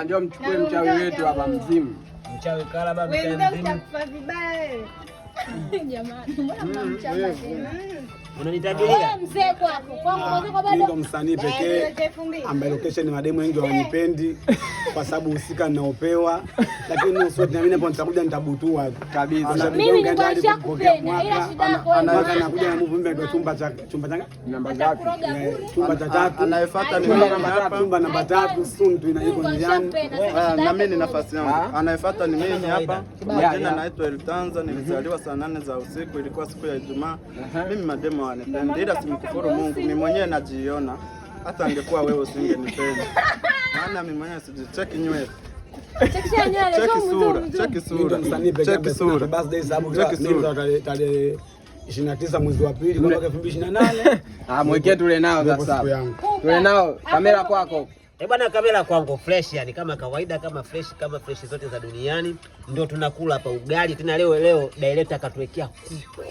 Njoo mchukue mchawi wetu hapa mzimu. Mchawi kala baba mchawi mzimu. Jamani, mbona mnamchapa tena? Unanitabiria? Mzee kwako. Kwangu kwa bado. Ndio msanii pekee ambaye location mademu wengi hawanipendi kwa sababu husika ninaopewa, lakini sio na mimi hapo nitakuja nitabutua kabisa. Mimi ningewasha kupenda ila shida yako wewe anakuja na movie ndio chumba cha namba ngapi? Chumba cha 3. Anayefuata ni mimi chumba namba 3 soon tu inaiko njiani. Na mimi ni nafasi yangu. Anayefuata ni mimi hapa. Jina naitwa Eltanza, nilizaliwa saa 8 za usiku, ilikuwa siku ya Ijumaa. Mimi mademo wanipenda ila simkufuru Mungu, mimi mwenyewe najiona. Hata angekuwa wewe usingenipenda. Maana mimi mwenyewe sijicheki nywele. Cheki sura. Msanii pekee sura. Birthday sababu tarehe 29 mwezi wa pili mwaka 2028. Mwekee tule nao sasa. Tule nao kamera kwako. Bwana, kamera kwangu fresh, yani kama kawaida, kama fresh zote za duniani. Ndio tunakula hapa ugali tena leo director akatuwekea kuku.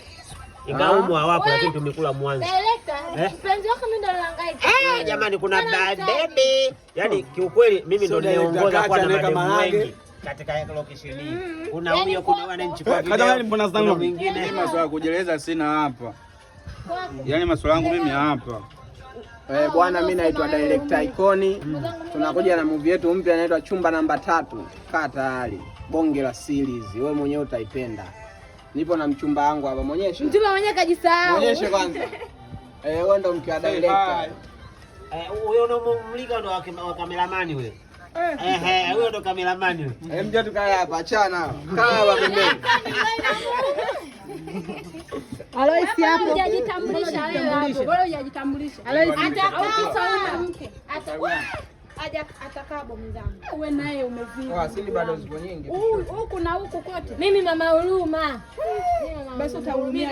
Ingawa hawapo lakini tumekula Mwanza. Director, mpenzi wako mimi ndo nahangaika. Jamani kuna baby. Yaani kiukweli mimi ndo ninaongoza kwa na wengi katika location hii. Kuna huyo kuna wananchi kwa video. Kama mbona zangu mimi maswala ya kujeleza sina hapa. Yaani maswala yangu mimi hapa. Bwana, mimi naitwa Director Iconi. Tunakuja na movie yetu mpya inaitwa Chumba Namba 3. Kaa tayari. Bonge la series. Wewe mwenyewe utaipenda. Nipo na mchumba wangu hapa, muonyeshe. Mchumba mwenyewe kajisahau. Muonyeshe kwanza. Wewe ndo mke wa director. Huyo ndo mlika ndo wa kameramani wewe. Huyo ndo kameramani wewe. Mje tukae hapa, achana. Kaa hapa pembeni. Aloisi hapo. Hujajitambulisha wewe hapo. Bora hujajitambulisha. Aloisi atakaa mke. Atakaa bomzangu. Wewe naye umevia. Asili bado zipo nyingi. Huku na huku kote. Mimi mama huruma. Basi utahurumia.